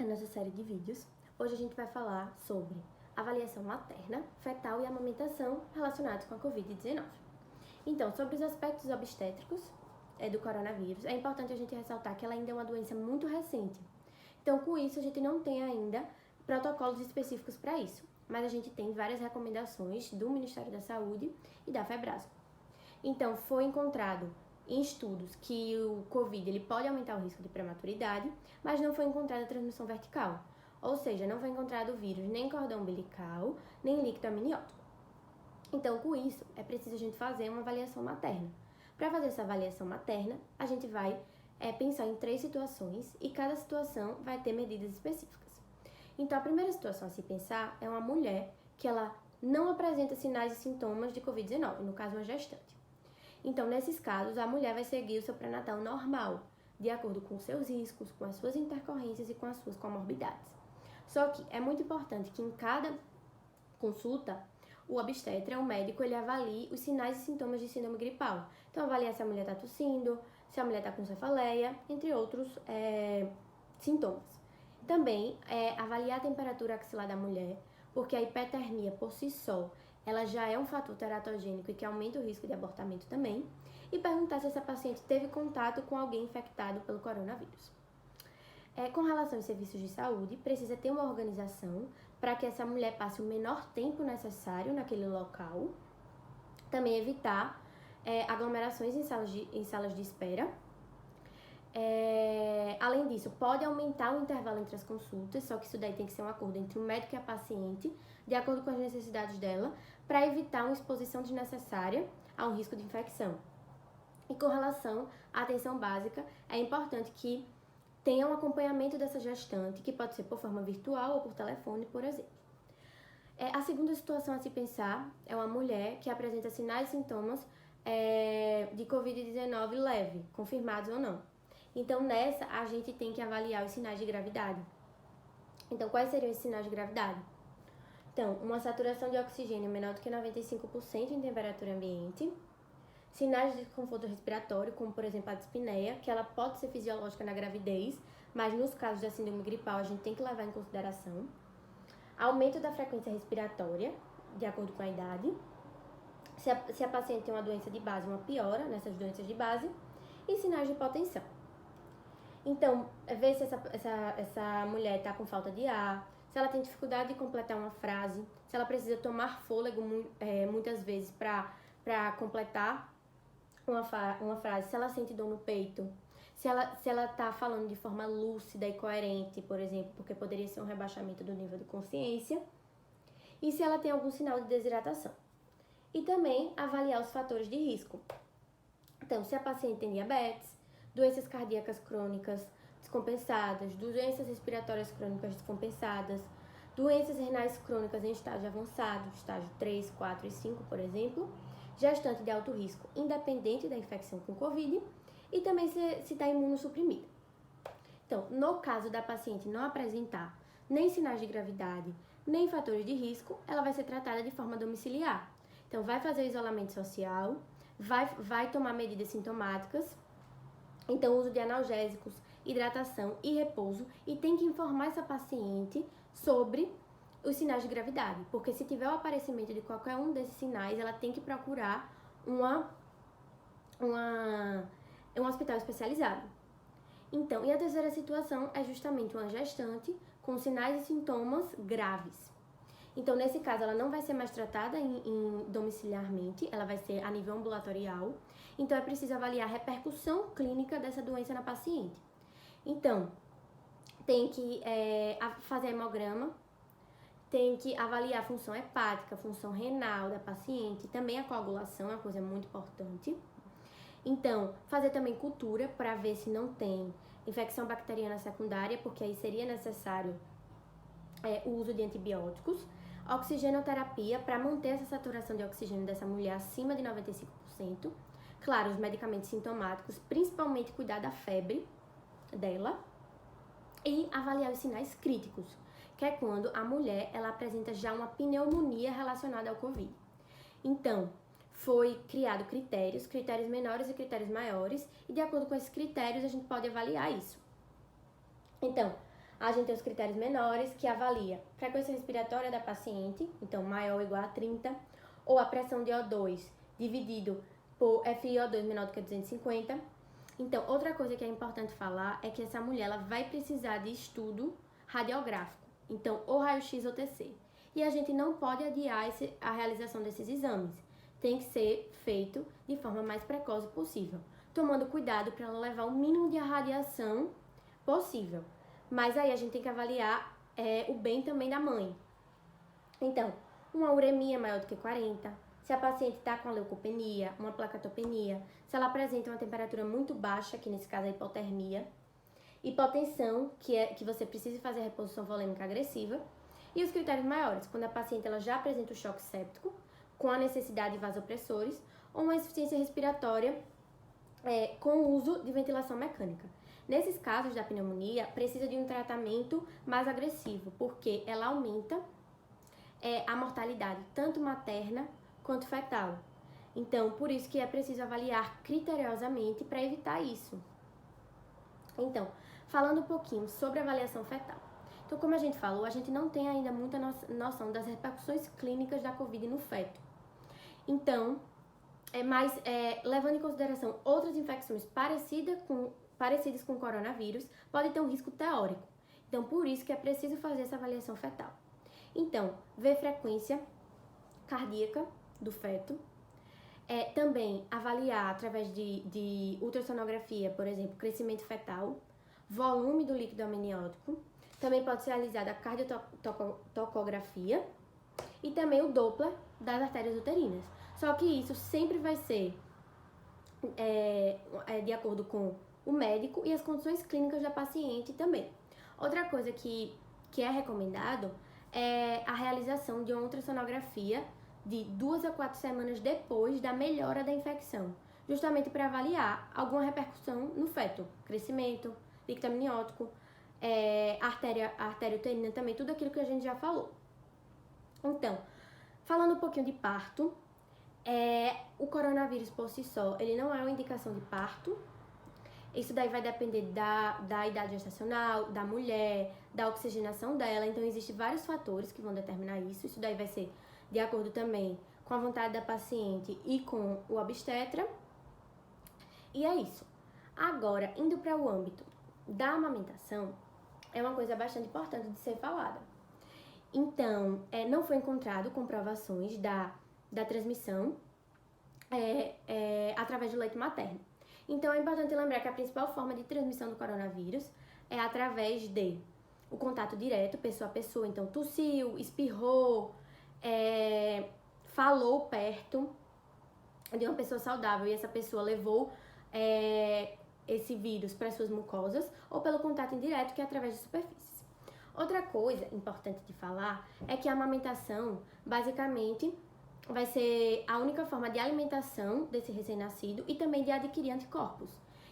a nossa série de vídeos. Hoje a gente vai falar sobre avaliação materna, fetal e amamentação relacionados com a Covid-19. Então, sobre os aspectos obstétricos do coronavírus, é importante a gente ressaltar que ela ainda é uma doença muito recente. Então, com isso, a gente não tem ainda protocolos específicos para isso, mas a gente tem várias recomendações do Ministério da Saúde e da Febrasgo. Então, foi encontrado em estudos que o Covid ele pode aumentar o risco de prematuridade, mas não foi encontrada transmissão vertical. Ou seja, não foi encontrado o vírus nem em cordão umbilical, nem líquido amniótico. Então, com isso, é preciso a gente fazer uma avaliação materna. Para fazer essa avaliação materna, a gente vai pensar em 3 situações e cada situação vai ter medidas específicas. Então, a primeira situação a se pensar é uma mulher que ela não apresenta sinais e sintomas de Covid-19, no caso, uma gestante. Então, nesses casos, a mulher vai seguir o seu pré-natal normal, de acordo com os seus riscos, com as suas intercorrências e com as suas comorbidades. Só que é muito importante que em cada consulta, o obstetra, o médico, ele avalie os sinais e sintomas de síndrome gripal. Então, avalia se a mulher está tossindo, se a mulher está com cefaleia, entre outros sintomas. Também, avaliar a temperatura axilar da mulher, porque a hipertermia por si só, ela já é um fator teratogênico e que aumenta o risco de abortamento também, e perguntar se essa paciente teve contato com alguém infectado pelo coronavírus. Com relação aos serviços de saúde, precisa ter uma organização para que essa mulher passe o menor tempo necessário naquele local. Também evitar aglomerações em salas de espera. Além disso, pode aumentar o intervalo entre as consultas, só que isso daí tem que ser um acordo entre o médico e a paciente, de acordo com as necessidades dela, para evitar uma exposição desnecessária a um risco de infecção. E com relação à atenção básica, é importante que tenha um acompanhamento dessa gestante, que pode ser por forma virtual ou por telefone, por exemplo. A segunda situação a se pensar é uma mulher que apresenta sinais e sintomas de Covid-19 leve, confirmados ou não. Então, nessa, a gente tem que avaliar os sinais de gravidade. Então, quais seriam esses sinais de gravidade? Então, uma saturação de oxigênio menor do que 95% em temperatura ambiente, sinais de desconforto respiratório, como por exemplo a dispneia, que ela pode ser fisiológica na gravidez, mas nos casos da síndrome gripal a gente tem que levar em consideração. Aumento da frequência respiratória, de acordo com a idade. Se a paciente tem uma doença de base, uma piora nessas doenças de base. E sinais de hipotensão. Então, ver se essa mulher está com falta de ar, se ela tem dificuldade de completar uma frase, se ela precisa tomar fôlego muitas vezes para completar uma frase, se ela sente dor no peito, se ela tá falando de forma lúcida e coerente, por exemplo, porque poderia ser um rebaixamento do nível de consciência, e se ela tem algum sinal de desidratação. E também avaliar os fatores de risco. Então, se a paciente tem diabetes, doenças cardíacas crônicas descompensadas, doenças respiratórias crônicas descompensadas, doenças renais crônicas em estágio avançado, estágio 3, 4 e 5, por exemplo, gestante de alto risco independente da infecção com Covid e também se está imunossuprimida. Então, no caso da paciente não apresentar nem sinais de gravidade, nem fatores de risco, ela vai ser tratada de forma domiciliar. Então, vai fazer o isolamento social, vai tomar medidas sintomáticas, então uso de analgésicos, hidratação e repouso, e tem que informar essa paciente sobre os sinais de gravidade, porque se tiver o aparecimento de qualquer um desses sinais, ela tem que procurar um hospital especializado. Então, e a terceira situação é justamente uma gestante com sinais e sintomas graves. Então, nesse caso, ela não vai ser mais tratada domiciliarmente, ela vai ser a nível ambulatorial. Então, é preciso avaliar a repercussão clínica dessa doença na paciente. Então, tem que fazer hemograma, tem que avaliar a função hepática, a função renal da paciente, também a coagulação é uma coisa muito importante. Então, fazer também cultura para ver se não tem infecção bacteriana secundária, porque aí seria necessário o uso de antibióticos. Oxigenoterapia para manter essa saturação de oxigênio dessa mulher acima de 95%. Claro, os medicamentos sintomáticos, principalmente cuidar da febre dela. E avaliar os sinais críticos, que é quando a mulher ela apresenta já uma pneumonia relacionada ao Covid. Então, foi criado critérios menores e critérios maiores, e de acordo com esses critérios a gente pode avaliar isso. Então, A gente tem os critérios menores, que avalia frequência respiratória da paciente, então maior ou igual a 30, ou a pressão de O2 dividido por FiO2 menor do que 250. Então, outra coisa que é importante falar é que essa mulher ela vai precisar de estudo radiográfico, então ou raio-x ou TC. E a gente não pode adiar a realização desses exames. Tem que ser feito de forma mais precoce possível, tomando cuidado para ela levar o mínimo de radiação possível. Mas aí a gente tem que avaliar o bem também da mãe. Então, uma uremia maior do que 40, se a paciente está com a leucopenia, uma placatopenia, se ela apresenta uma temperatura muito baixa, que nesse caso é hipotermia, hipotensão, que você precisa fazer reposição volêmica agressiva, e os critérios maiores, quando a paciente ela já apresenta o choque séptico, com a necessidade de vasopressores, ou uma insuficiência respiratória com o uso de ventilação mecânica. Nesses casos da pneumonia, precisa de um tratamento mais agressivo, porque ela aumenta a mortalidade, tanto materna quanto fetal. Então, por isso que é preciso avaliar criteriosamente para evitar isso. Então, falando um pouquinho sobre a avaliação fetal. Então, como a gente falou, a gente não tem ainda muita noção das repercussões clínicas da COVID no feto. Então, levando em consideração outras infecções parecidas com o coronavírus, pode ter um risco teórico. Então, por isso que é preciso fazer essa avaliação fetal. Então, ver frequência cardíaca do feto. Também avaliar através de ultrassonografia, por exemplo, crescimento fetal, volume do líquido amniótico. Também pode ser realizada a cardiotocografia e também o Doppler das artérias uterinas. Só que isso sempre vai ser de acordo com o médico e as condições clínicas da paciente também. Outra coisa que é recomendado é a realização de uma ultrassonografia de 2 a 4 semanas depois da melhora da infecção, justamente para avaliar alguma repercussão no feto, crescimento, líquido amniótico, artéria uterina também, tudo aquilo que a gente já falou. Então, falando um pouquinho de parto, o coronavírus por si só, ele não é uma indicação de parto. Isso daí vai depender da idade gestacional, da mulher, da oxigenação dela. Então, existem vários fatores que vão determinar isso. Isso daí vai ser de acordo também com a vontade da paciente e com o obstetra. E é isso. Agora, indo para o âmbito da amamentação, é uma coisa bastante importante de ser falada. Então, não foi encontrado comprovações da transmissão através do leite materno. Então, é importante lembrar que a principal forma de transmissão do coronavírus é através de o contato direto, pessoa a pessoa. Então, tossiu, espirrou, falou perto de uma pessoa saudável e essa pessoa levou esse vírus para suas mucosas, ou pelo contato indireto, que é através de superfícies. Outra coisa importante de falar é que a amamentação, basicamente, vai ser a única forma de alimentação desse recém-nascido e também de adquirir anticorpos.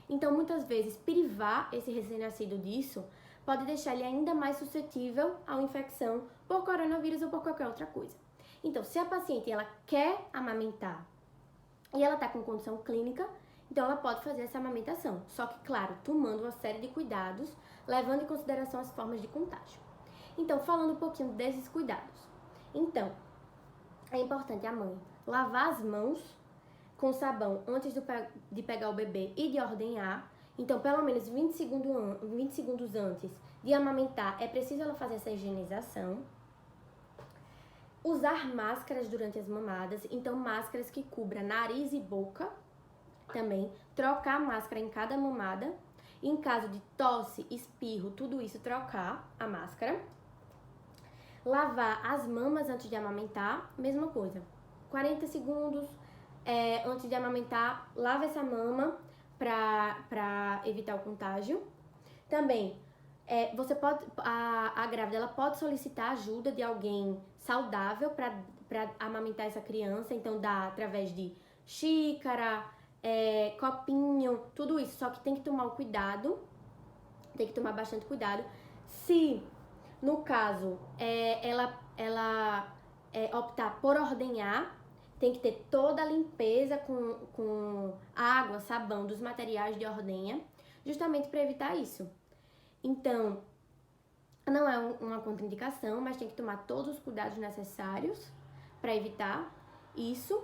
Então, muitas vezes, privar esse recém-nascido disso pode deixar ele ainda mais suscetível a uma infecção por coronavírus ou por qualquer outra coisa. Então, se a paciente ela quer amamentar e ela está com condição clínica, então ela pode fazer essa amamentação. Só que, claro, tomando uma série de cuidados, levando em consideração as formas de contágio. Então, falando um pouquinho desses cuidados. Então, é importante a mãe lavar as mãos com sabão antes de pegar o bebê e de ordenhar. Então, pelo menos 20 segundos antes de amamentar, é preciso ela fazer essa higienização. Usar máscaras durante as mamadas, então máscaras que cubram nariz e boca também. Trocar a máscara em cada mamada. Em caso de tosse, espirro, tudo isso, trocar a máscara. Lavar as mamas antes de amamentar, mesma coisa. 40 segundos antes de amamentar, lava essa mama para evitar o contágio. Também, a grávida ela pode solicitar ajuda de alguém saudável para amamentar essa criança. Então, dá através de xícara, copinho, tudo isso. Só que tem que tomar o cuidado, tem que tomar bastante cuidado. Se, no caso, ela optar por ordenhar, tem que ter toda a limpeza com água, sabão dos materiais de ordenha, justamente para evitar isso. Então, Não é uma contraindicação, mas tem que tomar todos os cuidados necessários para evitar isso.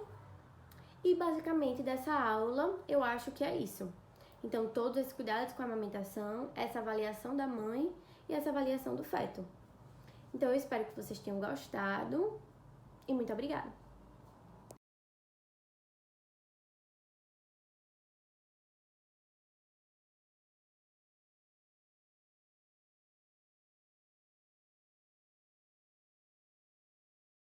E basicamente dessa aula eu acho que é isso. Então, todos esses cuidados com a amamentação, essa avaliação da mãe e essa avaliação do feto. Então, eu espero que vocês tenham gostado e muito obrigada!